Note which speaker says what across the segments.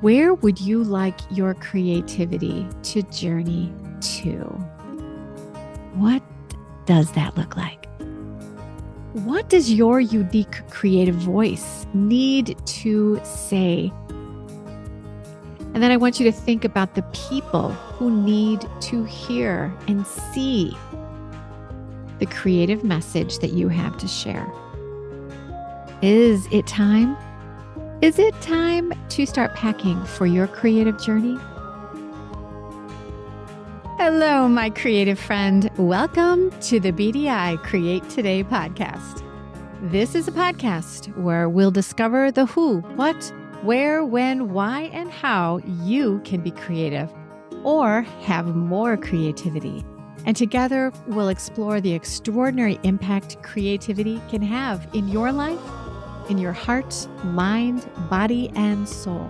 Speaker 1: Where would you like your creativity to journey to? What does that look like? What does your unique creative voice need to say? And then I want you to think about the people who need to hear and see the creative message that you have to share. Is it time? Is it time to start packing for your creative journey? Hello, my creative friend. Welcome to the BDI Create Today podcast. This is a podcast where we'll discover the who, what, where, when, why, and how you can be creative or have more creativity. And together, we'll explore the extraordinary impact creativity can have in your life, in your heart, mind, body, and soul.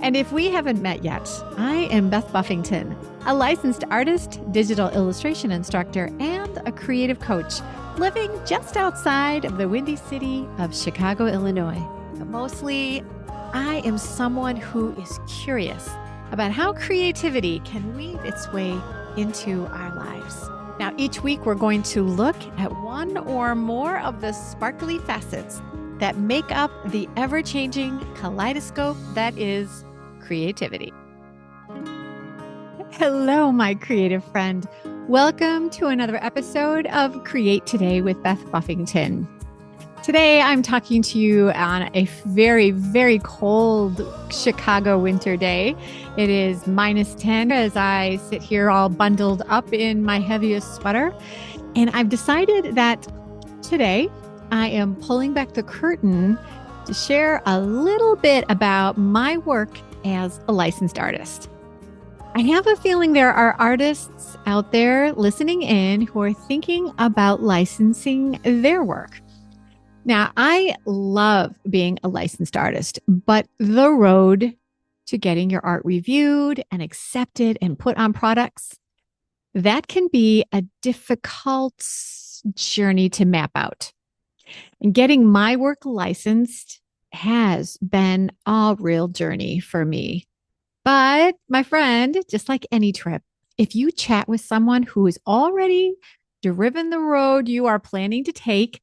Speaker 1: And if we haven't met yet, I am Beth Buffington, a licensed artist, digital illustration instructor, and a creative coach living just outside of the windy city of Chicago, Illinois. But mostly, I am someone who is curious about how creativity can weave its way into our lives. Now, each week, we're going to look at one or more of the sparkly facets that make up the ever-changing kaleidoscope that is creativity. Hello, my creative friend. Welcome to another episode of Create Today with Beth Buffington. Today, I'm talking to you on a very, very cold Chicago winter day. It is -10 as I sit here all bundled up in my heaviest sweater. And I've decided that today, I am pulling back the curtain to share a little bit about my work as a licensed artist. I have a feeling there are artists out there listening in who are thinking about licensing their work. Now, I love being a licensed artist, but the road to getting your art reviewed and accepted and put on products, that can be a difficult journey to map out. And getting my work licensed has been a real journey for me. But my friend, just like any trip, if you chat with someone who has already driven the road you are planning to take,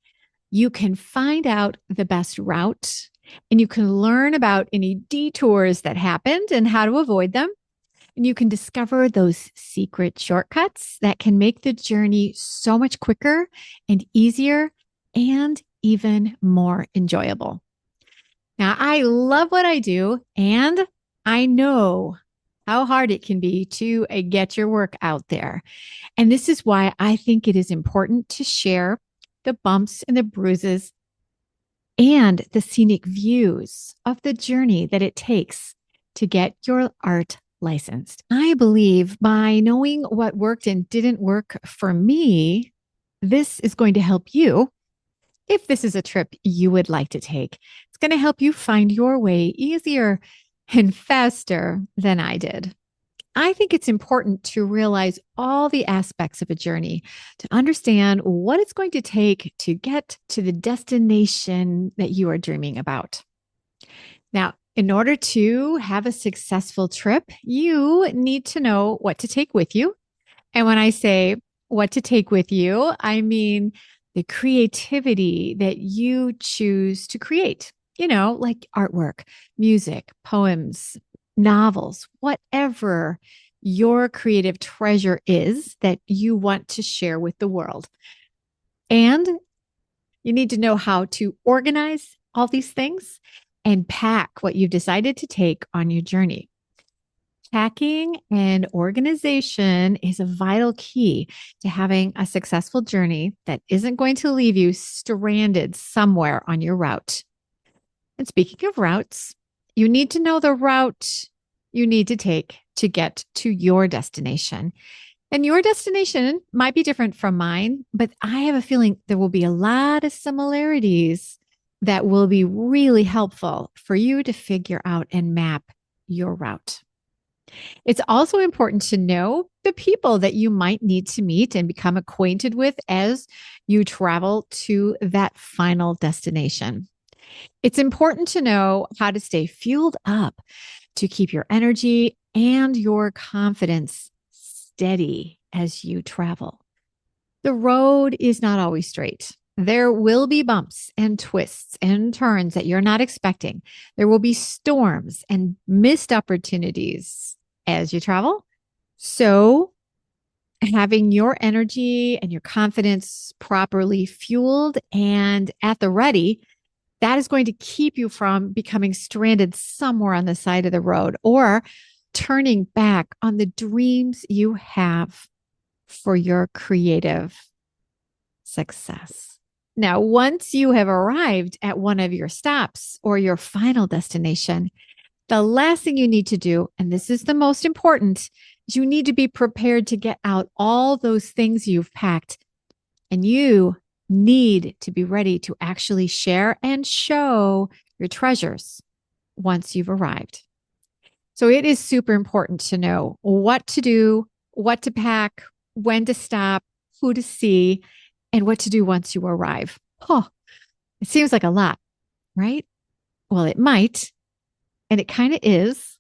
Speaker 1: you can find out the best route and you can learn about any detours that happened and how to avoid them. And you can discover those secret shortcuts that can make the journey so much quicker and easier and even more enjoyable. Now, I love what I do, and I know how hard it can be to get your work out there. And this is why I think it is important to share the bumps and the bruises and the scenic views of the journey that it takes to get your art licensed. I believe by knowing what worked and didn't work for me, this is going to help you. If this is a trip you would like to take, it's going to help you find your way easier and faster than I did. I think it's important to realize all the aspects of a journey to understand what it's going to take to get to the destination that you are dreaming about. Now, in order to have a successful trip, you need to know what to take with you. And when I say what to take with you, I mean the creativity that you choose to create, like artwork, music, poems, novels, whatever your creative treasure is that you want to share with the world. And you need to know how to organize all these things and pack what you've decided to take on your journey. Packing and organization is a vital key to having a successful journey that isn't going to leave you stranded somewhere on your route. And speaking of routes, you need to know the route you need to take to get to your destination. And your destination might be different from mine, but I have a feeling there will be a lot of similarities that will be really helpful for you to figure out and map your route. It's also important to know the people that you might need to meet and become acquainted with as you travel to that final destination. It's important to know how to stay fueled up to keep your energy and your confidence steady as you travel. The road is not always straight. There will be bumps and twists and turns that you're not expecting. There will be storms and missed opportunities as you travel. So, having your energy and your confidence properly fueled and at the ready, that is going to keep you from becoming stranded somewhere on the side of the road or turning back on the dreams you have for your creative success. Now, once you have arrived at one of your stops or your final destination, the last thing you need to do, and this is the most important, is you need to be prepared to get out all those things you've packed. And you need to be ready to actually share and show your treasures once you've arrived. So it is super important to know what to do, what to pack, when to stop, who to see, and what to do once you arrive. Oh, it seems like a lot, right? Well, it might, and it kind of is.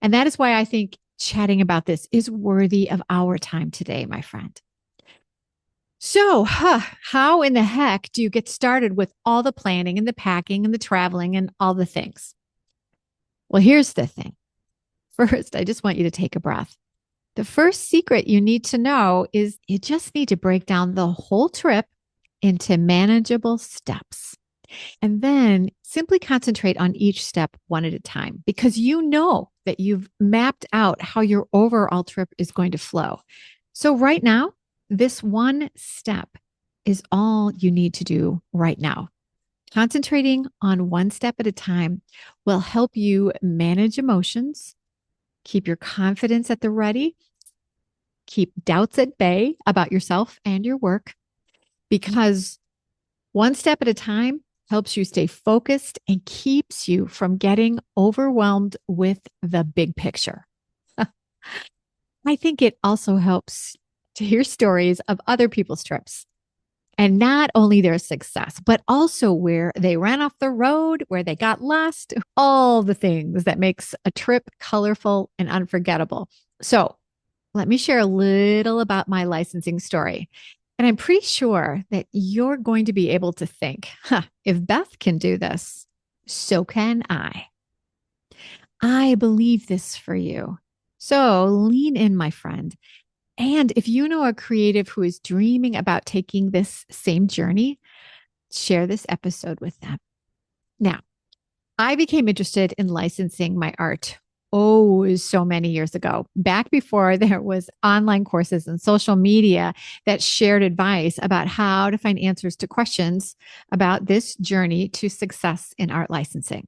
Speaker 1: And that is why I think chatting about this is worthy of our time today, my friend. So, how in the heck do you get started with all the planning and the packing and the traveling and all the things? Well, here's the thing. First, I just want you to take a breath. The first secret you need to know is you just need to break down the whole trip into manageable steps. And then simply concentrate on each step one at a time because you know that you've mapped out how your overall trip is going to flow. So, right now, this one step is all you need to do right now. Concentrating on one step at a time will help you manage emotions, keep your confidence at the ready, keep doubts at bay about yourself and your work, because one step at a time helps you stay focused and keeps you from getting overwhelmed with the big picture. I think it also helps to hear stories of other people's trips and not only their success, but also where they ran off the road, where they got lost, all the things that makes a trip colorful and unforgettable. So let me share a little about my licensing story. And I'm pretty sure that you're going to be able to think, if Beth can do this, so can I. I believe this for you. So lean in, my friend. And if you know a creative who is dreaming about taking this same journey, share this episode with them. Now, I became interested in licensing my art so many years ago, back before there was online courses and social media that shared advice about how to find answers to questions about this journey to success in art licensing.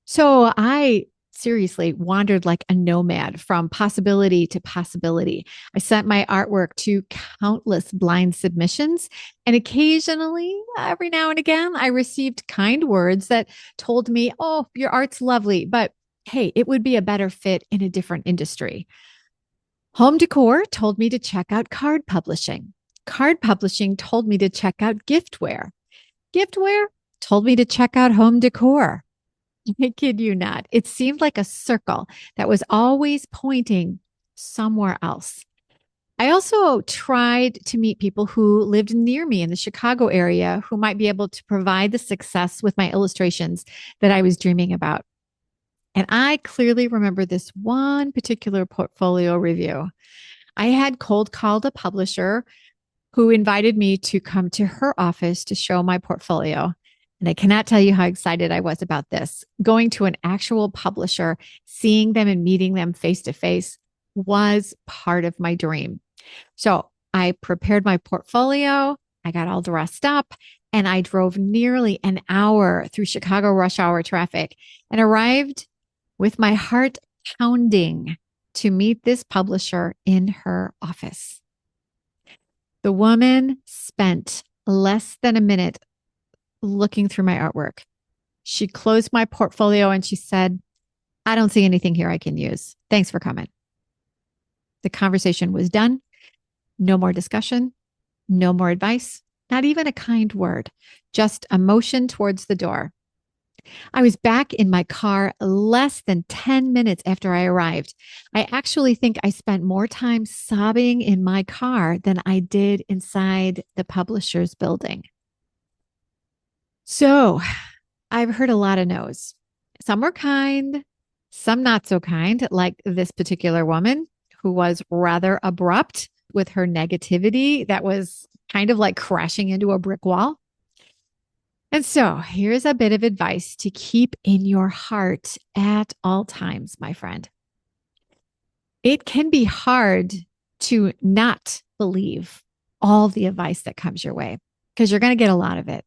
Speaker 1: So I seriously wandered like a nomad from possibility to possibility. I sent my artwork to countless blind submissions, and occasionally, every now and again, I received kind words that told me, "Oh, your art's lovely, but hey, it would be a better fit in a different industry." Home decor told me to check out card publishing. Card publishing told me to check out giftware. Giftware told me to check out home decor. I kid you not. It seemed like a circle that was always pointing somewhere else. I also tried to meet people who lived near me in the Chicago area who might be able to provide the success with my illustrations that I was dreaming about. And I clearly remember this one particular portfolio review. I had cold called a publisher who invited me to come to her office to show my portfolio. And I cannot tell you how excited I was about this. Going to an actual publisher, seeing them and meeting them face to face was part of my dream. So I prepared my portfolio, I got all dressed up, and I drove nearly an hour through Chicago rush hour traffic and arrived with my heart pounding to meet this publisher in her office. The woman spent less than a minute looking through my artwork. She closed my portfolio and she said, "I don't see anything here I can use. Thanks for coming." The conversation was done. No more discussion, no more advice, not even a kind word, just a motion towards the door. I was back in my car less than 10 minutes after I arrived. I actually think I spent more time sobbing in my car than I did inside the publisher's building. So I've heard a lot of no's. Some were kind, some not so kind, like this particular woman who was rather abrupt with her negativity that was kind of like crashing into a brick wall. And so here's a bit of advice to keep in your heart at all times, my friend. It can be hard to not believe all the advice that comes your way because you're going to get a lot of it.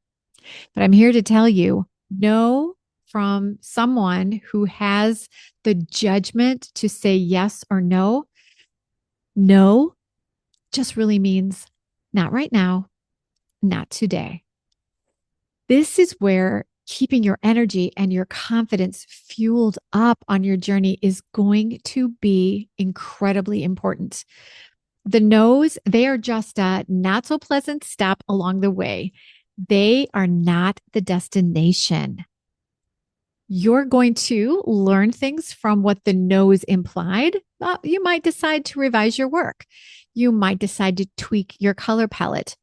Speaker 1: But I'm here to tell you no from someone who has the judgment to say yes or no. No just really means not right now, not today. This is where keeping your energy and your confidence fueled up on your journey is going to be incredibly important. The no's, they are just a not so pleasant stop along the way. They are not the destination. You're going to learn things from what the no's implied. You might decide to revise your work. You might decide to tweak your color palette.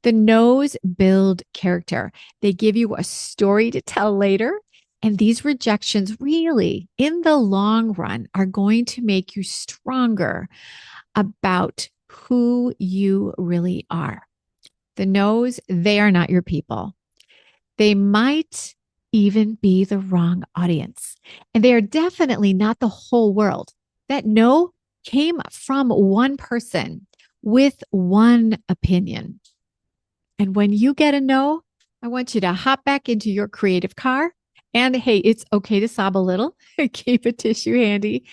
Speaker 1: The no's build character. They give you a story to tell later. And these rejections really, in the long run, are going to make you stronger about who you really are. The no's, they are not your people. They might even be the wrong audience. And they are definitely not the whole world. That no came from one person with one opinion. And when you get a no, I want you to hop back into your creative car. And hey, it's okay to sob a little. Keep a tissue handy,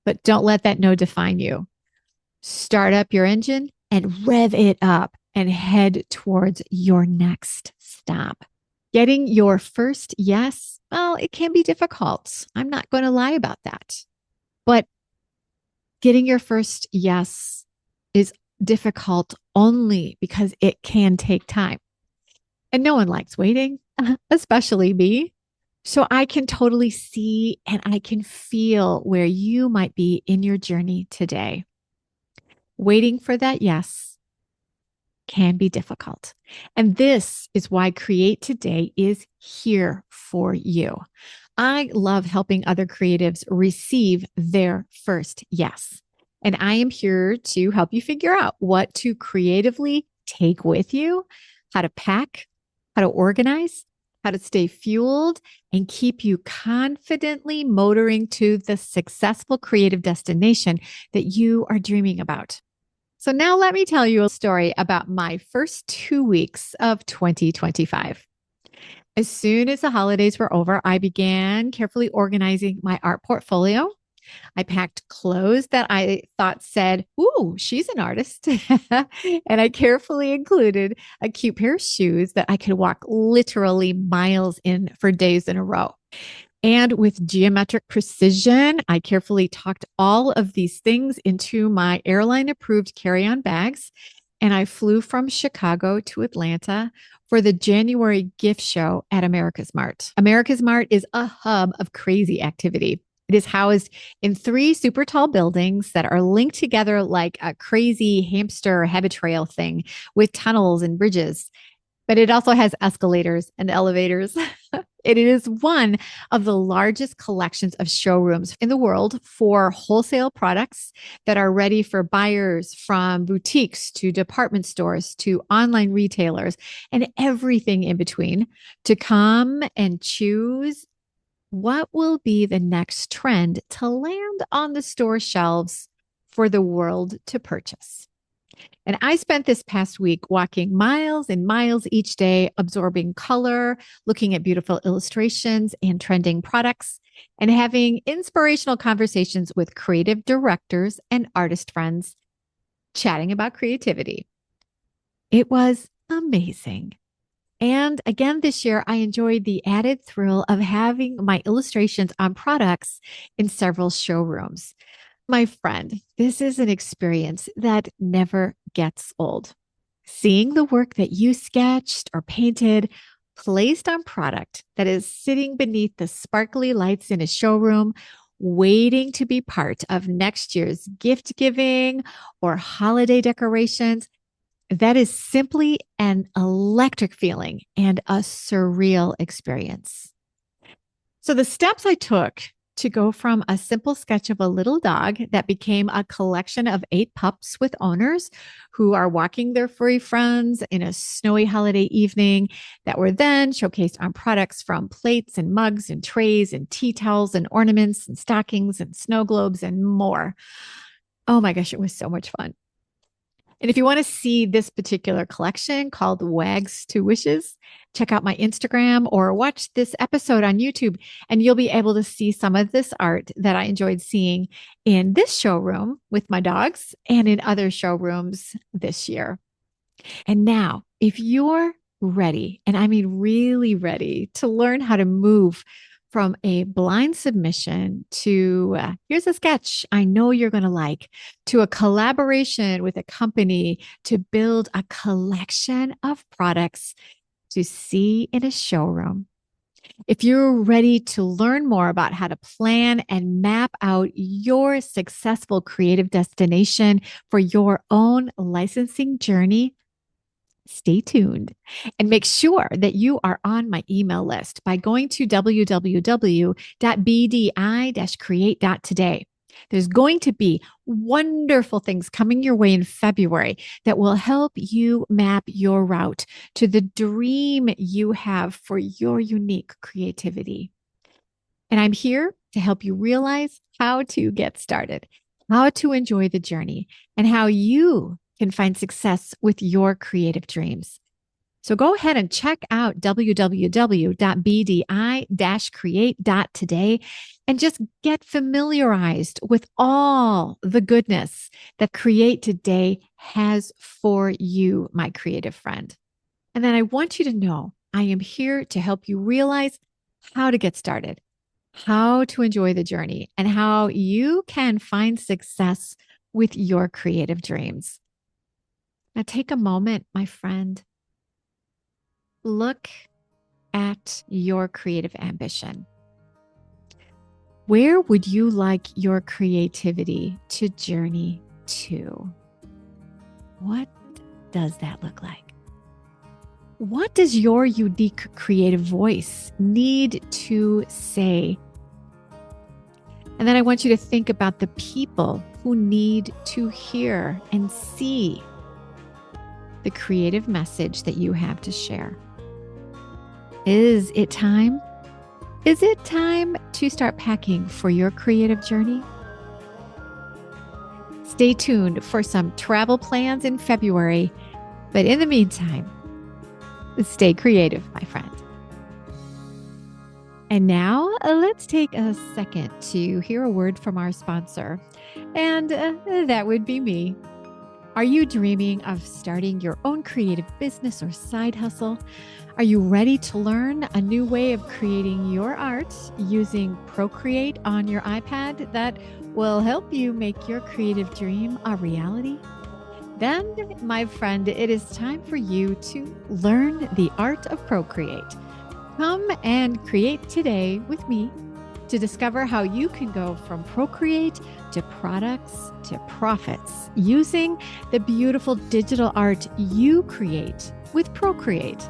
Speaker 1: but don't let that no define you. Start up your engine and rev it up and head towards your next stop. Getting your first yes, well, it can be difficult. I'm not going to lie about that. But getting your first yes is difficult only because it can take time. And no one likes waiting, especially me. So I can totally see and I can feel where you might be in your journey today. Waiting for that yes can be difficult. And this is why Create Today is here for you. I love helping other creatives receive their first yes. And I am here to help you figure out what to creatively take with you, how to pack, how to organize, how to stay fueled, and keep you confidently motoring to the successful creative destination that you are dreaming about. So now let me tell you a story about my first 2 weeks of 2025. As soon as the holidays were over, I began carefully organizing my art portfolio. I packed clothes that I thought said, "Ooh, she's an artist." And I carefully included a cute pair of shoes that I could walk literally miles in for days in a row. And with geometric precision, I carefully tucked all of these things into my airline approved carry on bags. And I flew from Chicago to Atlanta for the January gift show at America's Mart. America's Mart is a hub of crazy activity. It is housed in 3 super tall buildings that are linked together like a crazy hamster habit trail thing with tunnels and bridges. But it also has escalators and elevators. It is one of the largest collections of showrooms in the world for wholesale products that are ready for buyers, from boutiques to department stores to online retailers and everything in between, to come and choose what will be the next trend to land on the store shelves for the world to purchase. And I spent this past week walking miles and miles each day, absorbing color, looking at beautiful illustrations and trending products, and having inspirational conversations with creative directors and artist friends, chatting about creativity. It was amazing. And again, this year, I enjoyed the added thrill of having my illustrations on products in several showrooms. My friend, this is an experience that never gets old. Seeing the work that you sketched or painted placed on product that is sitting beneath the sparkly lights in a showroom, waiting to be part of next year's gift giving or holiday decorations. That is simply an electric feeling and a surreal experience. So the steps I took to go from a simple sketch of a little dog that became a collection of 8 pups with owners who are walking their furry friends in a snowy holiday evening that were then showcased on products from plates and mugs and trays and tea towels and ornaments and stockings and snow globes and more. Oh my gosh, it was so much fun. And if you want to see this particular collection called Wags to Wishes, check out my Instagram or watch this episode on YouTube, and you'll be able to see some of this art that I enjoyed seeing in this showroom with my dogs and in other showrooms this year. And now, if you're ready, and I mean really ready to learn how to move from a blind submission to here's a sketch I know you're going to like, to a collaboration with a company to build a collection of products to see in a showroom. If you're ready to learn more about how to plan and map out your successful creative destination for your own licensing journey, stay tuned and make sure that you are on my email list by going to www.bdi-create.today. There's going to be wonderful things coming your way in February that will help you map your route to the dream you have for your unique creativity. And I'm here to help you realize how to get started, how to enjoy the journey, and how you can find success with your creative dreams. So go ahead and check out www.bdi-create.today and just get familiarized with all the goodness that Create Today has for you, my creative friend. And then I want you to know I am here to help you realize how to get started, how to enjoy the journey, and how you can find success with your creative dreams. Now take a moment, my friend. Look at your creative ambition. Where would you like your creativity to journey to? What does that look like? What does your unique creative voice need to say? And then I want you to think about the people who need to hear and see the creative message that you have to share. Is it time? Is it time to start packing for your creative journey? Stay tuned for some travel plans in February, but in the meantime, stay creative, my friend. And now let's take a second to hear a word from our sponsor, and that would be me. Are you dreaming of starting your own creative business or side hustle? Are you ready to learn a new way of creating your art using Procreate on your iPad that will help you make your creative dream a reality? Then, my friend, it is time for you to learn the art of Procreate. Come and create today with me to discover how you can go from Procreate to products to profits using the beautiful digital art you create with Procreate.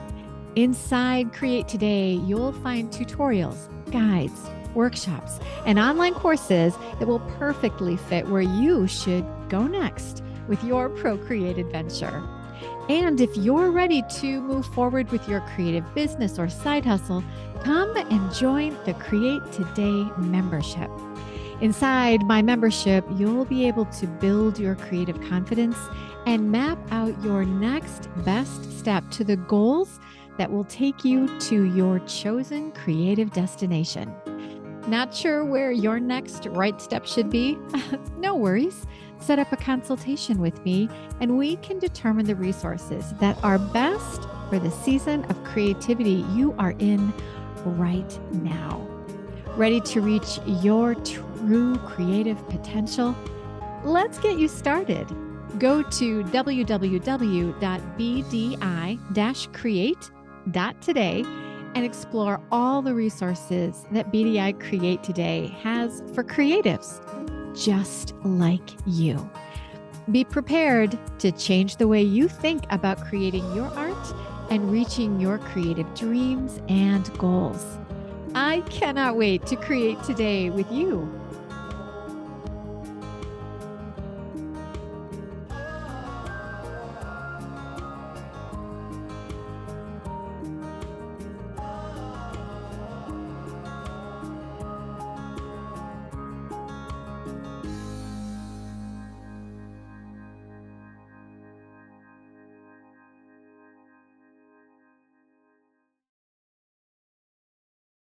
Speaker 1: Inside Create Today, you'll find tutorials, guides, workshops, and online courses that will perfectly fit where you should go next with your Procreate adventure. And if you're ready to move forward with your creative business or side hustle, come and join the Create Today membership. Inside my membership, you'll be able to build your creative confidence and map out your next best step to the goals that will take you to your chosen creative destination. Not sure where your next right step should be? No worries. Set up a consultation with me, and we can determine the resources that are best for the season of creativity you are in right now. Ready to reach your true creative potential? Let's get you started. Go to www.bdi-create.today Create.today and explore all the resources that BDI Create Today has for creatives just like you. Be prepared to change the way you think about creating your art and reaching your creative dreams and goals. I cannot wait to create today with you.